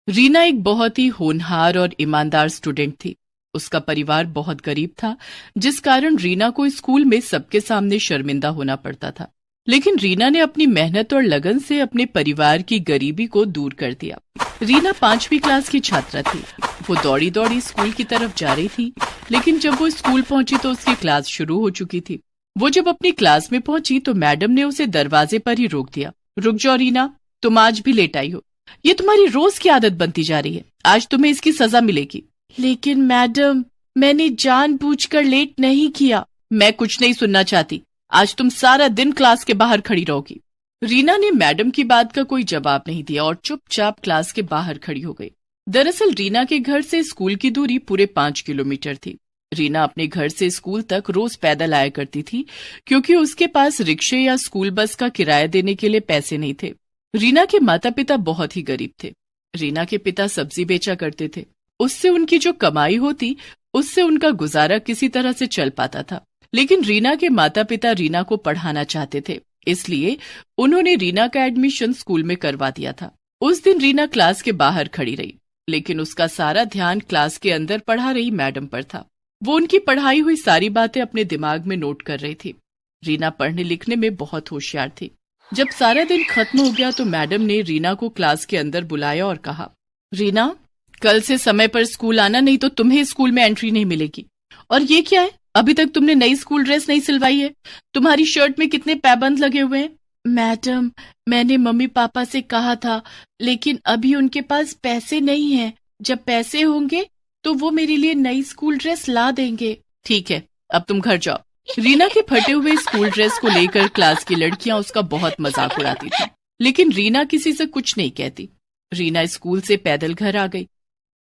रीना एक बहुत ही होनहार और ईमानदार स्टूडेंट थी। उसका परिवार बहुत गरीब था, जिस कारण रीना को स्कूल में सबके सामने शर्मिंदा होना पड़ता था। लेकिन रीना ने अपनी मेहनत और लगन से अपने परिवार की गरीबी को दूर कर दिया। रीना 5वीं क्लास की छात्रा थी। वो दौड़ी दौड़ी स्कूल की तरफ जा रही थी, लेकिन जब वो स्कूल पहुंची तो उसकी क्लास शुरू हो चुकी थी। वो जब अपनी क्लास में पहुंची तो मैडम ने उसे दरवाजे पर ही रोक दिया। रुक जाओ रीना, तुम आज भी लेट आई हो। ये तुम्हारी रोज की आदत बनती जा रही है। आज तुम्हें इसकी सजा मिलेगी। लेकिन मैडम, मैंने जानबूझकर लेट नहीं किया। मैं कुछ नहीं सुनना चाहती। आज तुम सारा दिन क्लास के बाहर खड़ी रहोगी। रीना ने मैडम की बात का कोई जवाब नहीं दिया और चुपचाप क्लास के बाहर खड़ी हो गई। दरअसल रीना के घर से स्कूल की दूरी पूरे 5 किलोमीटर थी। रीना अपने घर से स्कूल तक रोज पैदल आया करती थी, क्योंकि उसके पास रिक्शे या स्कूल बस का किराया देने के लिए पैसे नहीं थे। रीना के माता पिता बहुत ही गरीब थे। रीना के पिता सब्जी बेचा करते थे। उससे उनकी जो कमाई होती, उससे उनका गुजारा किसी तरह से चल पाता था। लेकिन रीना के माता पिता रीना को पढ़ाना चाहते थे, इसलिए उन्होंने रीना का एडमिशन स्कूल में करवा दिया था। उस दिन रीना क्लास के बाहर खड़ी रही, लेकिन उसका सारा ध्यान क्लास के अंदर पढ़ा रही मैडम पर था। वो उनकी पढ़ाई हुई सारी बातें अपने दिमाग में नोट कर रही थी। रीना पढ़ने लिखने में बहुत होशियार थी। जब सारा दिन खत्म हो गया तो मैडम ने रीना को क्लास के अंदर बुलाया और कहा, रीना, कल से समय पर स्कूल आना, नहीं तो तुम्हें स्कूल में एंट्री नहीं मिलेगी। और ये क्या है, अभी तक तुमने नई स्कूल ड्रेस नहीं सिलवाई है। तुम्हारी शर्ट में कितने पैबंद लगे हुए हैं। मैडम, मैंने मम्मी पापा से कहा था, लेकिन अभी उनके पास पैसे नहीं हैं। जब पैसे होंगे तो वो मेरे लिए नई स्कूल ड्रेस ला देंगे। ठीक है, अब तुम घर जाओ। रीना के फटे हुए स्कूल ड्रेस को लेकर क्लास की लड़कियां उसका बहुत मजाक उड़ाती थी, लेकिन रीना किसी से कुछ नहीं कहती। रीना स्कूल से पैदल घर आ गई।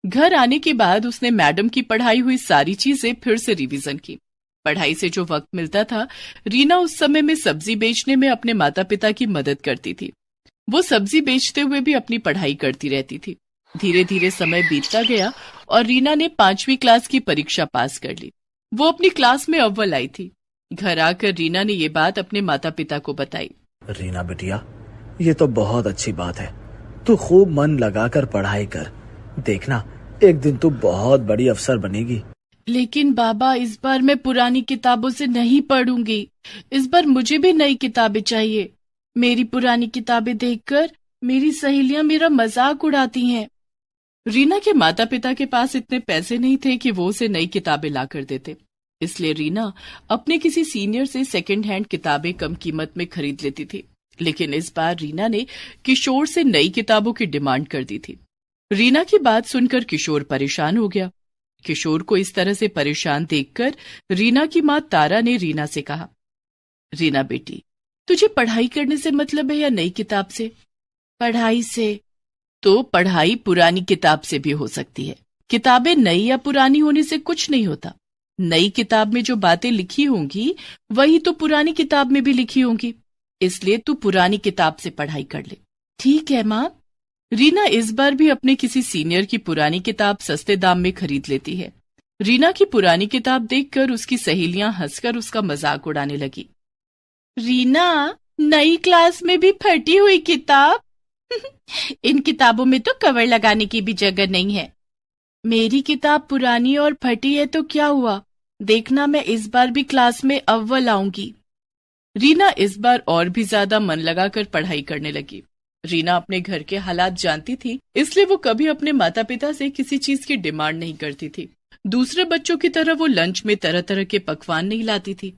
घर आने के बाद उसने मैडम की पढ़ाई हुई सारी चीजें फिर से रिवीजन की। पढ़ाई से जो वक्त मिलता था, रीना उस समय में सब्जी बेचने में अपने माता पिता की मदद करती थी। वो सब्जी बेचते हुए भी अपनी पढ़ाई करती रहती थी। धीरे धीरे समय बीतता गया और रीना ने 5वीं क्लास की परीक्षा पास कर ली। वो अपनी क्लास में अव्वल आई थी। घर आकर रीना ने ये बात अपने माता पिता को बताई। रीना बिटिया, ये तो बहुत अच्छी बात है। तू खूब मन लगाकर पढ़ाई कर। देखना, एक दिन तू बहुत बड़ी अफसर बनेगी। लेकिन बाबा, इस बार मैं पुरानी किताबों से नहीं पढ़ूंगी। इस बार मुझे भी नई किताबें चाहिए। मेरी पुरानी किताबें देखकर मेरी सहेलियां मेरा मजाक उड़ाती हैं। रीना के माता पिता के पास इतने पैसे नहीं थे कि वो उसे नई किताबें ला कर देते, इसलिए रीना अपने किसी सीनियर से सेकंड हैंड किताबें कम कीमत में खरीद लेती थी। लेकिन इस बार रीना ने किशोर से नई किताबों की डिमांड कर दी थी। रीना की बात सुनकर किशोर परेशान हो गया। किशोर को इस तरह से परेशान देखकर रीना की मां तारा ने रीना से कहा, रीना बेटी, तुझे पढ़ाई करने से मतलब है या नई किताब से? पढ़ाई से। तो पढ़ाई पुरानी किताब से भी हो सकती है। किताबें नई या पुरानी होने से कुछ नहीं होता। नई किताब में जो बातें लिखी होंगी वही तो पुरानी किताब में भी लिखी होंगी, इसलिए तू पुरानी किताब से पढ़ाई कर ले। ठीक है माँ। रीना इस बार भी अपने किसी सीनियर की पुरानी किताब सस्ते दाम में खरीद लेती है। रीना की पुरानी किताब देखकर उसकी सहेलियां हंसकर उसका मजाक उड़ाने लगी। रीना, नई क्लास में भी फटी हुई किताब? इन किताबों में तो कवर लगाने की भी जगह नहीं है। मेरी किताब पुरानी और फटी है तो क्या हुआ, देखना मैं इस बार भी क्लास में अव्वल आऊंगी। रीना इस बार और भी ज्यादा मन लगाकर पढ़ाई करने लगी। रीना अपने घर के हालात जानती थी, इसलिए वो कभी अपने माता पिता से किसी चीज की डिमांड नहीं करती थी। दूसरे बच्चों की तरह वो लंच में तरह तरह के पकवान नहीं लाती थी।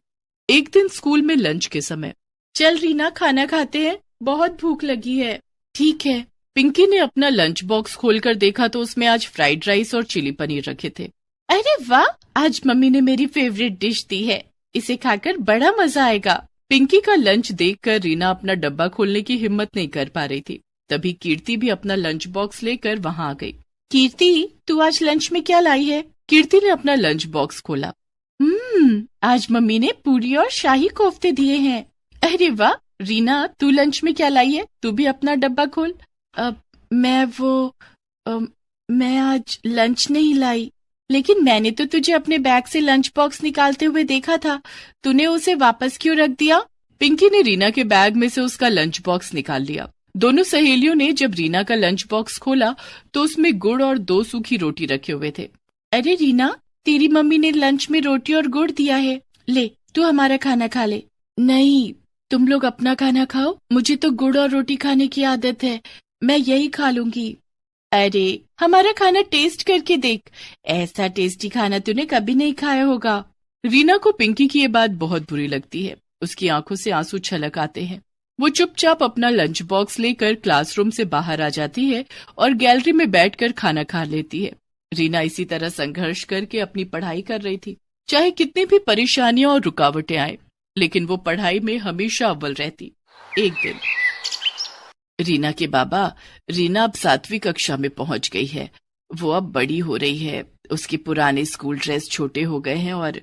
एक दिन स्कूल में लंच के समय, चल रीना, खाना खाते हैं, बहुत भूख लगी है। ठीक है। पिंकी ने अपना लंच बॉक्स खोलकर देखा तो उसमें आज फ्राइड राइस और चिली पनीर रखे थे। अरे वाह, आज मम्मी ने मेरी फेवरेट डिश दी है, इसे खाकर बड़ा मजा आएगा। पिंकी का लंच देखकर रीना अपना डब्बा खोलने की हिम्मत नहीं कर पा रही थी। तभी कीर्ति भी अपना लंच बॉक्स लेकर वहां आ गई। कीर्ति, तू आज लंच में क्या लाई है? कीर्ति ने अपना लंच बॉक्स खोला। आज मम्मी ने पूरी और शाही कोफ्ते दिए हैं। अरे वाह। रीना, तू लंच में क्या लाई है? तू भी अपना डब्बा खोल। मैं आज लंच नहीं लाई। लेकिन मैंने तो तुझे अपने बैग से लंच बॉक्स निकालते हुए देखा था, तूने उसे वापस क्यों रख दिया? पिंकी ने रीना के बैग में से उसका लंच बॉक्स निकाल लिया। दोनों सहेलियों ने जब रीना का लंच बॉक्स खोला तो उसमें गुड़ और 2 सूखी रोटी रखे हुए थे। अरे रीना, तेरी मम्मी ने लंच में रोटी और गुड़ दिया है, ले तू हमारा खाना खा ले। नहीं, तुम लोग अपना खाना खाओ, मुझे तो गुड़ और रोटी खाने की आदत है, मैं यही खा लूंगी। अरे हमारा खाना टेस्ट करके देख, ऐसा टेस्टी खाना तूने कभी नहीं खाया होगा। रीना को पिंकी की ये बात बहुत बुरी लगती है। उसकी आंखों से आंसू छलक आते हैं। वो चुपचाप अपना लंच बॉक्स लेकर क्लासरूम से बाहर आ जाती है और गैलरी में बैठकर खाना खा लेती है। रीना इसी तरह संघर्ष करके अपनी पढ़ाई कर रही थी। चाहे कितनी भी परेशानियां और रुकावटें आए, लेकिन वो पढ़ाई में हमेशा अव्वल रहती। एक दिन रीना के बाबा, रीना अब 7वीं कक्षा में पहुंच गई है, वो अब बड़ी हो रही है, उसके पुराने स्कूल ड्रेस छोटे हो गए हैं और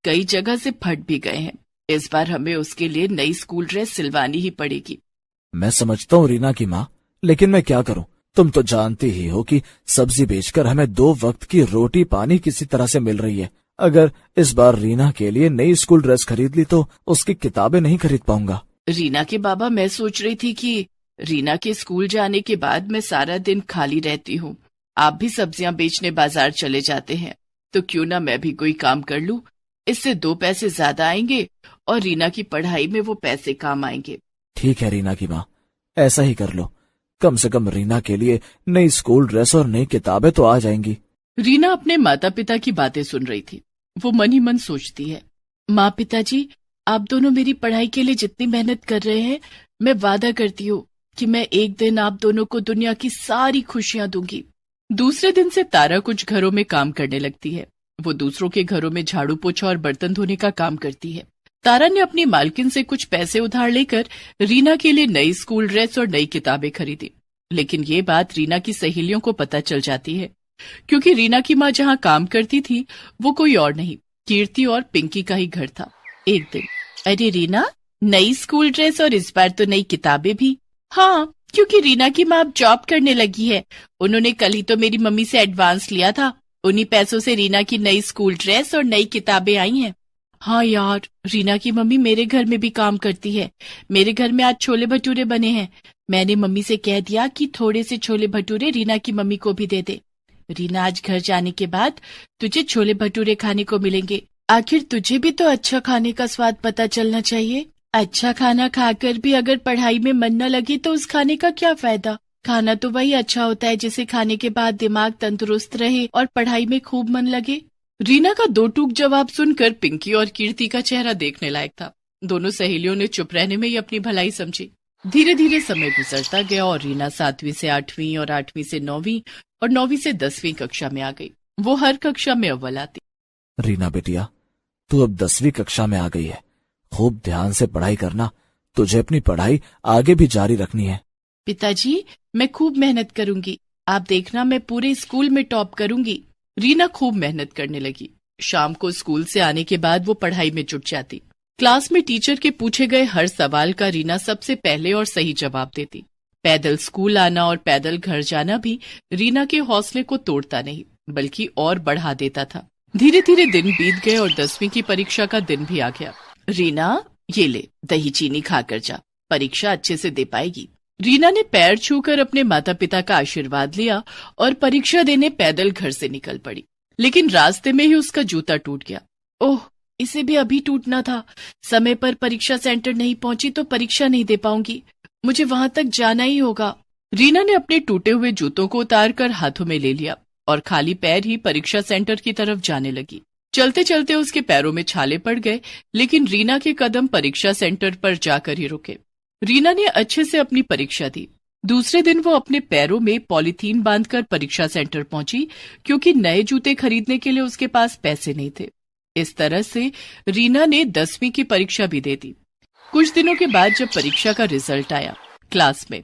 कई जगह से फट भी गए हैं। इस बार हमें उसके लिए नई स्कूल ड्रेस सिलवानी ही पड़ेगी। मैं समझता हूँ रीना की माँ, लेकिन मैं क्या करूँ? तुम तो जानती ही हो कि सब्जी बेचकर हमें 2 वक्त की रोटी पानी किसी तरह से मिल रही है। अगर इस बार रीना के लिए नई स्कूल ड्रेस खरीद ली तो उसकी किताबें नहीं खरीद पाऊंगा। रीना के बाबा, मैं सोच रही थी कि रीना के स्कूल जाने के बाद मैं सारा दिन खाली रहती हूँ, आप भी सब्जियां बेचने बाजार चले जाते हैं, तो क्यों ना मैं भी कोई काम कर लूं, इससे 2 पैसे ज्यादा आएंगे और रीना की पढ़ाई में वो पैसे काम आएंगे। ठीक है रीना की माँ, ऐसा ही कर लो। कम से कम रीना के लिए नई स्कूल ड्रेस और नई किताबें तो आ जाएंगी। रीना अपने माता पिता की बातें सुन रही थी। वो मन ही मन सोचती है, माँ पिताजी, आप दोनों मेरी पढ़ाई के लिए जितनी मेहनत कर रहे हैं, मैं वादा करती हूँ कि मैं एक दिन आप दोनों को दुनिया की सारी खुशियां दूंगी। दूसरे दिन से तारा कुछ घरों में काम करने लगती है। वो दूसरों के घरों में झाड़ू पोछा और बर्तन धोने का काम करती है। तारा ने अपनी मालकिन से कुछ पैसे उधार लेकर रीना के लिए नई स्कूल ड्रेस और नई किताबें खरीदी। लेकिन ये बात रीना की सहेलियों को पता चल जाती है, क्योंकि रीना की माँ जहाँ काम करती थी वो कोई और नहीं, कीर्ति और पिंकी का ही घर था। एक दिन, अरे रीना, नई स्कूल ड्रेस और इस बार तो नई किताबें भी। हाँ, क्योंकि रीना की माँ अब जॉब करने लगी है, उन्होंने कल ही तो मेरी मम्मी से एडवांस लिया था, उन्हीं पैसों से रीना की नई स्कूल ड्रेस और नई किताबें आई हैं। हाँ यार, रीना की मम्मी मेरे घर में भी काम करती है, मेरे घर में आज छोले भटूरे बने हैं, मैंने मम्मी से कह दिया कि थोड़े से छोले भटूरे रीना की मम्मी को भी दे दे। रीना, आज घर जाने के बाद तुझे छोले भटूरे खाने को मिलेंगे। आखिर तुझे भी तो अच्छा खाने का स्वाद पता चलना चाहिए। अच्छा खाना खाकर भी अगर पढ़ाई में मन न लगे तो उस खाने का क्या फायदा। खाना तो वही अच्छा होता है जिसे खाने के बाद दिमाग तंदुरुस्त रहे और पढ़ाई में खूब मन लगे। रीना का 2 टूक जवाब सुनकर पिंकी और कीर्ति का चेहरा देखने लायक था। दोनों सहेलियों ने चुप रहने में ही अपनी भलाई समझी। धीरे धीरे समय गुजरता गया और रीना 7वीं से 8वीं और 8वीं से 9वीं और 9वीं से 10वीं कक्षा में आ गई। वो हर कक्षा में अव्वल आती। रीना बेटिया, तू अब 10वीं कक्षा में आ गई है, खूब ध्यान से पढ़ाई करना, तुझे अपनी पढ़ाई आगे भी जारी रखनी है। पिताजी, मैं खूब मेहनत करूंगी, आप देखना मैं पूरे स्कूल में टॉप करूंगी। रीना खूब मेहनत करने लगी। शाम को स्कूल से आने के बाद वो पढ़ाई में जुट जाती। क्लास में टीचर के पूछे गए हर सवाल का रीना सबसे पहले और सही जवाब देती। पैदल स्कूल आना और पैदल घर जाना भी रीना के हौसले को तोड़ता नहीं, बल्कि और बढ़ा देता था। धीरे धीरे दिन बीत गए और 10वीं की परीक्षा का दिन भी आ गया। रीना, ये ले, दही चीनी खाकर जा, परीक्षा अच्छे से दे पाएगी। रीना ने पैर छूकर अपने माता पिता का आशीर्वाद लिया और परीक्षा देने पैदल घर से निकल पड़ी। लेकिन रास्ते में ही उसका जूता टूट गया। ओह, इसे भी अभी टूटना था। समय पर परीक्षा सेंटर नहीं पहुंची तो परीक्षा नहीं दे पाऊंगी, मुझे वहां तक जाना ही होगा। रीना ने अपने टूटे हुए जूतों को उतारकर हाथों में ले लिया और खाली पैर ही परीक्षा सेंटर की तरफ जाने लगी। चलते चलते उसके पैरों में छाले पड़ गए, लेकिन रीना के कदम परीक्षा सेंटर पर जाकर ही रुके। रीना ने अच्छे से अपनी परीक्षा दी। दूसरे दिन वो अपने पैरों में पॉलीथीन बांधकर परीक्षा सेंटर पहुंची, क्योंकि नए जूते खरीदने के लिए उसके पास पैसे नहीं थे। इस तरह से रीना ने 10वीं की परीक्षा भी दे दी। कुछ दिनों के बाद जब परीक्षा का रिजल्ट आया, क्लास में,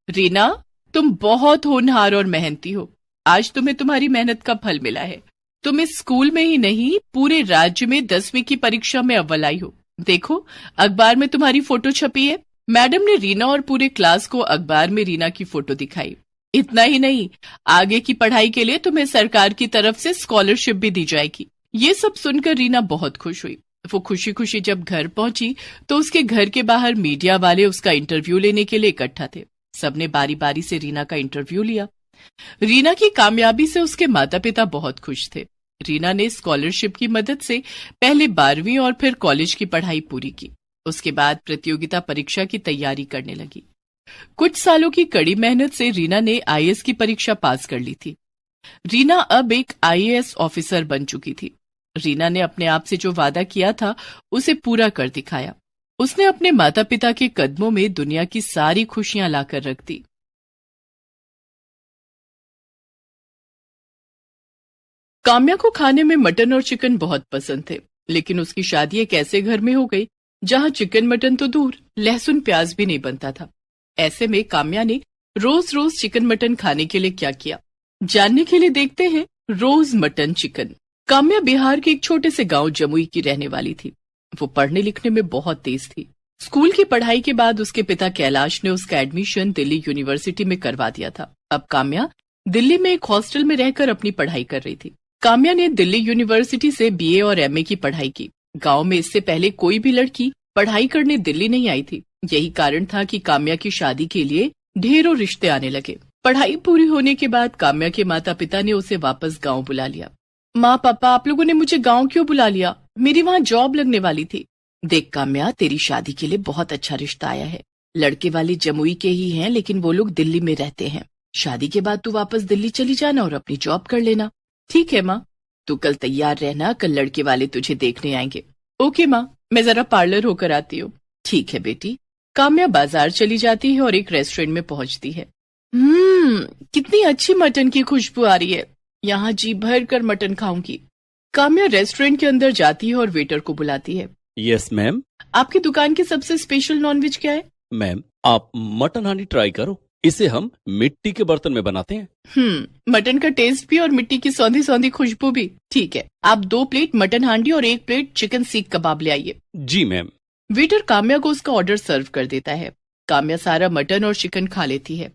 रीना, तुम बहुत होनहार और मेहनती हो, आज तुम्हें तुम्हारी मेहनत का फल मिला है। तुम इस स्कूल में ही नहीं, पूरे राज्य में 10वीं की परीक्षा में अव्वल आई हो। देखो, अखबार में तुम्हारी फोटो छपी है। मैडम ने रीना और पूरे क्लास को अखबार में रीना की फोटो दिखाई। इतना ही नहीं, आगे की पढ़ाई के लिए तुम्हें सरकार की तरफ से स्कॉलरशिप भी दी जाएगी। ये सब सुनकर रीना बहुत खुश हुई। वो खुशी खुशी जब घर पहुंची तो उसके घर के बाहर मीडिया वाले उसका इंटरव्यू लेने के लिए इकट्ठा थे। सबने बारी बारी से रीना का इंटरव्यू लिया। रीना की कामयाबी से उसके माता पिता बहुत खुश थे। रीना ने स्कॉलरशिप की मदद से पहले 12वीं और फिर कॉलेज की पढ़ाई पूरी की। उसके बाद प्रतियोगिता परीक्षा की तैयारी करने लगी। कुछ सालों की कड़ी मेहनत से रीना ने आईएएस की परीक्षा पास कर ली थी। रीना अब एक आईएएस ऑफिसर बन चुकी थी। रीना ने अपने आप से जो वादा किया था उसे पूरा कर दिखाया। उसने अपने माता पिता के कदमों में दुनिया की सारी खुशियां लाकर रख दी। काम्या को खाने में मटन और चिकन बहुत पसंद थे, लेकिन उसकी शादी एक ऐसे घर में हो गई जहां चिकन मटन तो दूर, लहसुन प्याज भी नहीं बनता था। ऐसे में काम्या ने रोज रोज चिकन मटन खाने के लिए क्या किया, जानने के लिए देखते हैं रोज मटन चिकन। काम्या बिहार के एक छोटे से गांव जमुई की रहने वाली थी। वो पढ़ने लिखने में बहुत तेज थी। स्कूल की पढ़ाई के बाद उसके पिता कैलाश ने उसका एडमिशन दिल्ली यूनिवर्सिटी में करवा दिया था। अब काम्या दिल्ली में एक हॉस्टल में रहकर अपनी पढ़ाई कर रही थी। काम्या ने दिल्ली यूनिवर्सिटी से बीए और एमए की पढ़ाई की। गांव में इससे पहले कोई भी लड़की पढ़ाई करने दिल्ली नहीं आई थी। यही कारण था कि काम्या की शादी के लिए ढेरों रिश्ते आने लगे। पढ़ाई पूरी होने के बाद काम्या के माता पिता ने उसे वापस गांव बुला लिया। माँ पापा, आप लोगों ने मुझे गांव क्यों बुला लिया? मेरी वहाँ जॉब लगने वाली थी। देख काम्या, तेरी शादी के लिए बहुत अच्छा रिश्ता आया है। लड़के वाले जमुई के ही हैं, लेकिन वो लोग दिल्ली में रहते हैं। शादी के बाद तू वापस दिल्ली चली जाना और अपनी जॉब कर लेना। ठीक है माँ, तू कल तैयार रहना, कल लड़के वाले तुझे देखने आएंगे। ओके माँ, मैं जरा पार्लर होकर आती हूँ। ठीक है बेटी। काम्या बाजार चली जाती है और एक रेस्टोरेंट में पहुंचती है। कितनी अच्छी मटन की खुशबू आ रही है। यहाँ जी भर कर मटन खाऊंगी। काम्या रेस्टोरेंट के अंदर जाती है और वेटर को बुलाती है। Yes ma'am. आपकी दुकान की सबसे स्पेशल नॉनवेज क्या है? मैम, आप मटन हांडी ट्राई करो। इसे हम मिट्टी के बर्तन में बनाते हैं। मटन का टेस्ट भी और मिट्टी की सौंधी सौंधी खुशबू भी। ठीक है, आप 2 प्लेट मटन हांडी और 1 प्लेट चिकन सीख कबाब ले आइए। जी मैम। वेटर काम्या को उसका ऑर्डर सर्व कर देता है। काम्या सारा मटन और चिकन खा लेती है।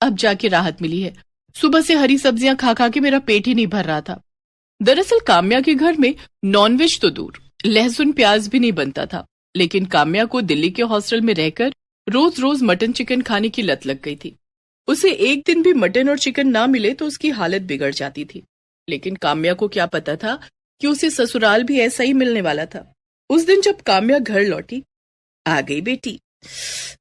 अब जाके राहत मिली है। सुबह से हरी सब्जियां खा खा के मेरा पेट ही नहीं भर रहा था। दरअसल काम्या के घर में नॉनवेज तो दूर, लहसुन प्याज भी नहीं बनता था। लेकिन काम्या को दिल्ली के हॉस्टल में रहकर रोज रोज मटन चिकन खाने की लत लग गई थी। उसे एक दिन भी मटन और चिकन ना मिले तो उसकी हालत बिगड़ जाती थी। लेकिन काम्या को क्या पता था कि उसे ससुराल भी ऐसा ही मिलने वाला था। उस दिन जब काम्या घर लौटी, आ गई बेटी?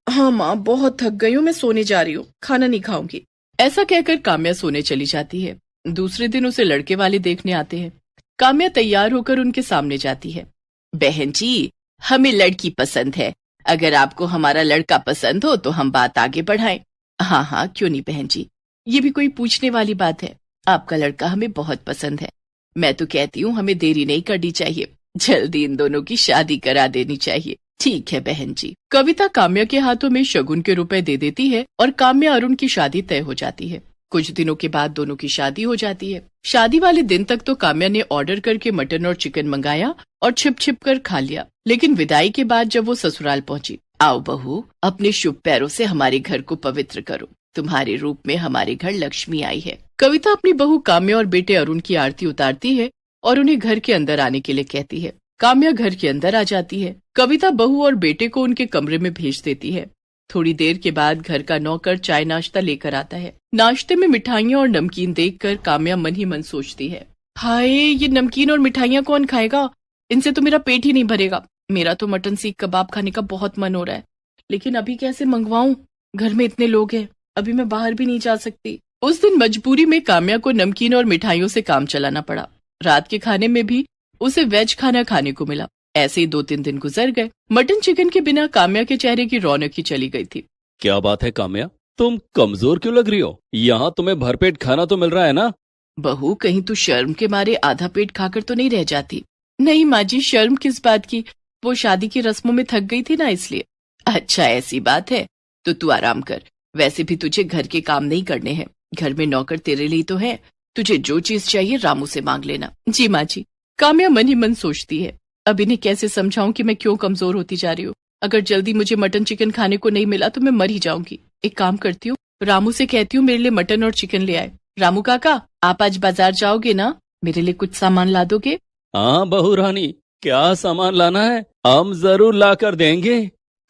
हाँ माँ, बहुत थक गई हूँ, मैं सोने जा रही हूँ, खाना नहीं खाऊंगी। ऐसा कहकर काम्या सोने चली जाती है। दूसरे दिन उसे लड़के वाले देखने आते हैं। काम्या तैयार होकर उनके सामने जाती है। बहन जी, हमें लड़की पसंद है। अगर आपको हमारा लड़का पसंद हो तो हम बात आगे बढ़ाएं। हाँ हाँ, क्यों नहीं बहन जी, ये भी कोई पूछने वाली बात है। आपका लड़का हमें बहुत पसंद है। मैं तो कहती हूँ हमें देरी नहीं करनी चाहिए, जल्दी इन दोनों की शादी करा देनी चाहिए। ठीक है बहन जी। कविता काम्या के हाथों में शगुन के रुपए दे देती है और काम्या अरुण की शादी तय हो जाती है। कुछ दिनों के बाद दोनों की शादी हो जाती है। शादी वाले दिन तक तो काम्या ने ऑर्डर करके मटन और चिकन मंगाया और छिप छिप कर खा लिया। लेकिन विदाई के बाद जब वो ससुराल पहुंची, आओ बहू, अपने शुभ पैरों से हमारे घर को पवित्र करो। तुम्हारे रूप में हमारे घर लक्ष्मी आई है। कविता अपनी बहू काम्या और बेटे अरुण की आरती उतारती है और उन्हें घर के अंदर आने के लिए कहती है। काम्या घर के अंदर आ जाती है। कविता बहू और बेटे को उनके कमरे में भेज देती है। थोड़ी देर के बाद घर का नौकर चाय नाश्ता लेकर आता है। नाश्ते में मिठाइयाँ और नमकीन देखकर काम्या मन ही मन सोचती है, हाय, ये नमकीन और मिठाइयाँ कौन खाएगा? इनसे तो मेरा पेट ही नहीं भरेगा। मेरा तो मटन सीख कबाब खाने का बहुत मन हो रहा है, लेकिन अभी कैसे मंगवाऊं? घर में इतने लोग हैं, अभी मैं बाहर भी नहीं जा सकती। उस दिन मजबूरी में काम्या को नमकीन और मिठाइयों से काम चलाना पड़ा। रात के खाने में भी उसे वेज खाना खाने को मिला। ऐसे ही 2-3 दिन गुजर गए। मटन चिकन के बिना काम्या के चेहरे की रौनक ही चली गई थी। क्या बात है काम्या, तुम कमजोर क्यों लग रही हो? यहाँ तुम्हें भरपेट खाना तो मिल रहा है ना? बहू, कहीं तू शर्म के मारे आधा पेट खाकर तो नहीं रह जाती? नहीं माँ जी, शर्म किस बात की, वो शादी की रस्मों में थक गई थी ना, इसलिए। अच्छा ऐसी बात है, तो तू आराम कर। वैसे भी तुझे घर के काम नहीं करने हैं, घर में नौकर तेरे लिए तो है। तुझे जो चीज चाहिए रामू से मांग लेना। जी माँ जी। काम्या मन ही मन सोचती है, अब इन्हें कैसे समझाऊं कि मैं क्यों कमजोर होती जा रही हूँ। अगर जल्दी मुझे मटन चिकन खाने को नहीं मिला तो मैं मर ही जाऊंगी। एक काम करती हूँ, रामू से कहती हूँ मेरे लिए मटन और चिकन ले आए। रामू काका, आप आज बाजार जाओगे ना? मेरे लिए कुछ सामान ला दोगे? हाँ बहू रानी, क्या सामान लाना है? हम जरूर ला कर देंगे।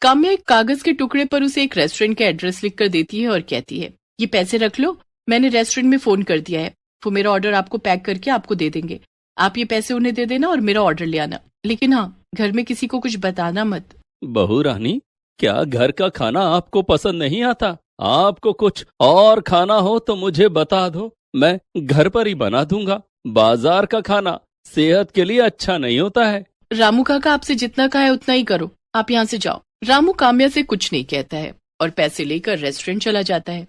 काम्या एक कागज के टुकड़े पर उसे एक रेस्टोरेंट का एड्रेस लिखकर देती है और कहती है, ये पैसे रख लो, मैंने रेस्टोरेंट में फोन कर दिया है, वो मेरा ऑर्डर आपको पैक करके आपको दे देंगे। आप ये पैसे उन्हें दे देना और मेरा ऑर्डर ले आना, लेकिन हाँ, घर में किसी को कुछ बताना मत। बहू रानी, क्या घर का खाना आपको पसंद नहीं आता? आपको कुछ और खाना हो तो मुझे बता दो, मैं घर पर ही बना दूंगा। बाजार का खाना सेहत के लिए अच्छा नहीं होता है। रामू काका आपसे जितना कहा है उतना ही करो, आप यहाँ से जाओ। रामू काम्या से कुछ नहीं कहता है और पैसे लेकर रेस्टोरेंट चला जाता है।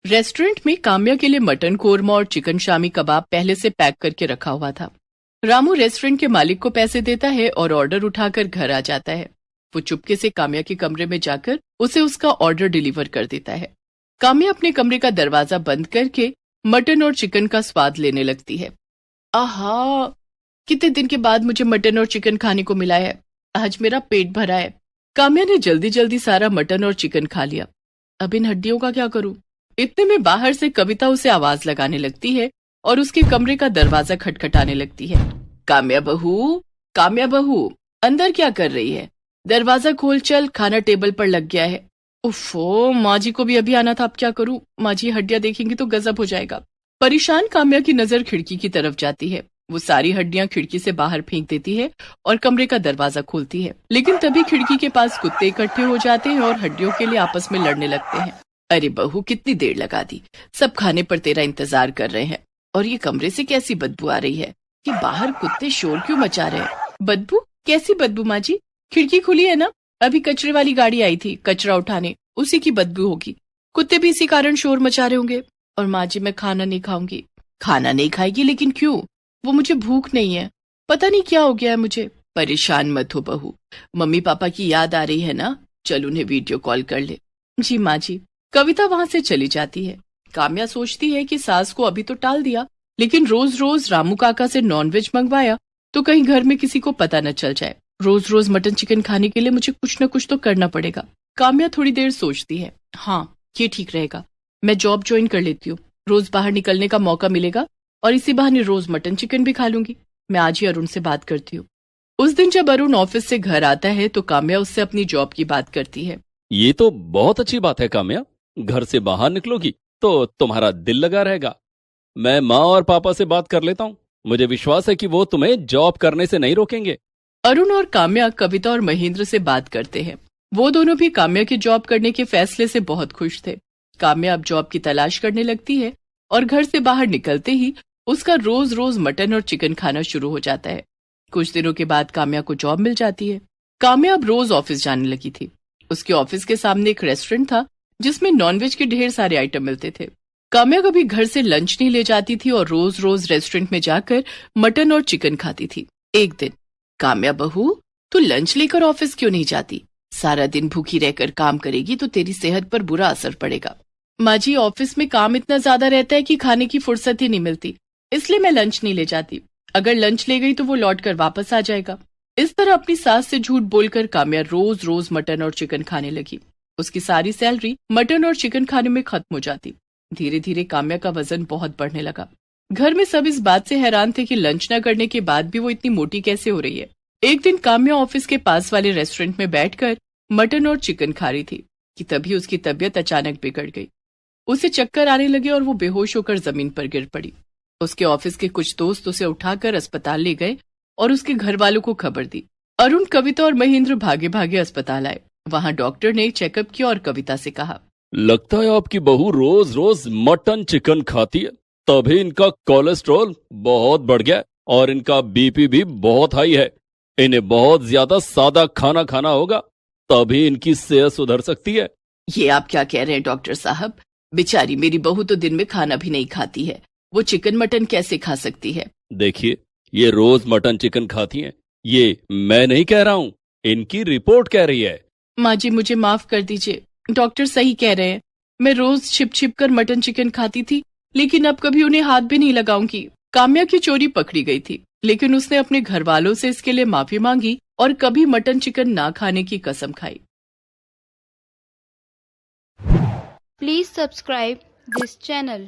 रेस्टोरेंट में काम्या के लिए मटन कोरमा और चिकन शामी कबाब पहले से पैक करके रखा हुआ था। रामू रेस्टोरेंट के मालिक को पैसे देता है और ऑर्डर उठाकर घर आ जाता है। वो चुपके से काम्या के कमरे में जाकर उसे उसका ऑर्डर डिलीवर कर देता है। काम्या अपने कमरे का दरवाजा बंद करके मटन और चिकन का स्वाद लेने लगती है। आहा, कितने दिन के बाद मुझे मटन और चिकन खाने को मिला है, आज मेरा पेट भरा है। काम्या ने जल्दी जल्दी सारा मटन और चिकन खा लिया। अब इन हड्डियों का क्या करूं? इतने में बाहर से कविता उसे आवाज लगाने लगती है और उसके कमरे का दरवाजा खटखटाने लगती है। काम्या बहू, काम्या बहू, अंदर क्या कर रही है? दरवाजा खोल चल, खाना टेबल पर लग गया है। उफ़ो, माँ जी को भी अभी आना था, अब क्या करूं? माँ जी हड्डियां देखेंगी तो गजब हो जाएगा। परेशान काम्या की नजर खिड़की की तरफ जाती है। वो सारी हड्डियां खिड़की से बाहर फेंक देती है और कमरे का दरवाजा खोलती है, लेकिन तभी खिड़की के पास कुत्ते इकट्ठे हो जाते हैं और हड्डियों के लिए आपस में लड़ने लगते हैं। अरे बहू, कितनी देर लगा दी, सब खाने पर तेरा इंतजार कर रहे हैं और ये कमरे से कैसी बदबू आ रही है कि बाहर कुत्ते शोर क्यों मचा रहे हैं? बदबू? कैसी बदबू माँ जी? खिड़की खुली है ना, अभी कचरे वाली गाड़ी आई थी कचरा उठाने, उसी की बदबू होगी। कुत्ते भी इसी कारण शोर मचा रहे होंगे। और माँ जी, मैं खाना नहीं खाऊंगी। खाना नहीं खाएगी? लेकिन क्यों? वो मुझे भूख नहीं है, पता नहीं क्या हो गया है मुझे। परेशान मत हो बहू, मम्मी पापा की याद आ रही है ना, चल उन्हें वीडियो कॉल कर ले। जी माँ जी। कविता वहां से चली जाती है। काम्या सोचती है कि सास को अभी तो टाल दिया, लेकिन रोज रोज रामू काका से नॉनवेज मंगवाया तो कहीं घर में किसी को पता न चल जाए। रोज रोज मटन चिकन खाने के लिए मुझे कुछ न कुछ तो करना पड़ेगा। काम्या थोड़ी देर सोचती है, हाँ ये ठीक रहेगा, मैं जॉब ज्वाइन कर लेती हूँ, रोज बाहर निकलने का मौका मिलेगा और इसी बहाने रोज मटन चिकन भी खा लूंगी। मैं आज ही अरुण से बात करती हूँ। उस दिन जब अरुण ऑफिस से घर आता है तो काम्या उससे अपनी जॉब की बात करती है। ये तो बहुत अच्छी बात है काम्या, घर से बाहर निकलोगी तो तुम्हारा दिल लगा रहेगा। मैं माँ और पापा से बात कर लेता हूँ, मुझे विश्वास है कि वो तुम्हें जॉब करने से नहीं रोकेंगे। अरुण और काम्या कविता और महेंद्र से बात करते हैं। वो दोनों भी काम्या के जॉब करने के फैसले से बहुत खुश थे। काम्या अब जॉब की तलाश करने लगती है और घर से बाहर निकलते ही उसका रोज रोज मटन और चिकन खाना शुरू हो जाता है। कुछ दिनों के बाद काम्या को जॉब मिल जाती है। काम्या अब रोज ऑफिस जाने लगी थी। उसके ऑफिस के सामने एक रेस्टोरेंट था जिसमें नॉनवेज के ढेर सारे आइटम मिलते थे। काम्या कभी घर से लंच नहीं ले जाती थी और रोज रोज रेस्टोरेंट में जाकर मटन और चिकन खाती थी। एक दिन, काम्या बहू, तू लंच लेकर ऑफिस क्यों नहीं जाती? सारा दिन भूखी रहकर काम करेगी तो तेरी सेहत पर बुरा असर पड़ेगा। माँ जी, ऑफिस में काम इतना ज्यादा रहता है कि खाने की फुर्सत ही नहीं मिलती, इसलिए मैं लंच नहीं ले जाती। अगर लंच ले गई तो वो लौट कर वापस आ जाएगा। इस तरह अपनी सास से झूठ बोलकर काम्या रोज रोज मटन और चिकन खाने लगी। उसकी सारी सैलरी मटन और चिकन खाने में खत्म हो जाती। धीरे धीरे काम्या का वजन बहुत बढ़ने लगा। घर में सब इस बात से हैरान थे कि लंच न करने के बाद भी वो इतनी मोटी कैसे हो रही है। एक दिन काम्या ऑफिस के पास वाले रेस्टोरेंट में बैठकर मटन और चिकन खा रही थी कि तभी उसकी तबीयत अचानक बिगड़ गई। उसे चक्कर आने लगे और वो बेहोश होकर जमीन पर गिर पड़ी। उसके ऑफिस के कुछ दोस्त उसे उठाकर अस्पताल ले गए और उसके घर वालों को खबर दी। अरुण, कविता और महेंद्र भागे भागे अस्पताल आए। वहां डॉक्टर ने चेकअप किया और कविता से कहा, लगता है आपकी बहू रोज रोज मटन चिकन खाती है, तभी इनका कोलेस्ट्रॉल बहुत बढ़ गया और इनका बीपी भी बहुत हाई है। इन्हें बहुत ज्यादा सादा खाना खाना होगा, तभी इनकी सेहत सुधर सकती है। ये आप क्या कह रहे हैं डॉक्टर साहब? बेचारी मेरी बहू तो दिन में खाना भी नहीं खाती है, वो चिकन मटन कैसे खा सकती है? देखिए, ये रोज मटन चिकन खाती हैं, ये मैं नहीं कह रहा हूँ, इनकी रिपोर्ट कह रही है। माँ जी, मुझे माफ कर दीजिए, डॉक्टर सही कह रहे हैं। मैं रोज छिप छिप कर मटन चिकन खाती थी, लेकिन अब कभी उन्हें हाथ भी नहीं लगाऊंगी। काम्या की चोरी पकड़ी गई थी, लेकिन उसने अपने घर वालों से इसके लिए माफी मांगी और कभी मटन चिकन ना खाने की कसम खाई। Please subscribe this channel.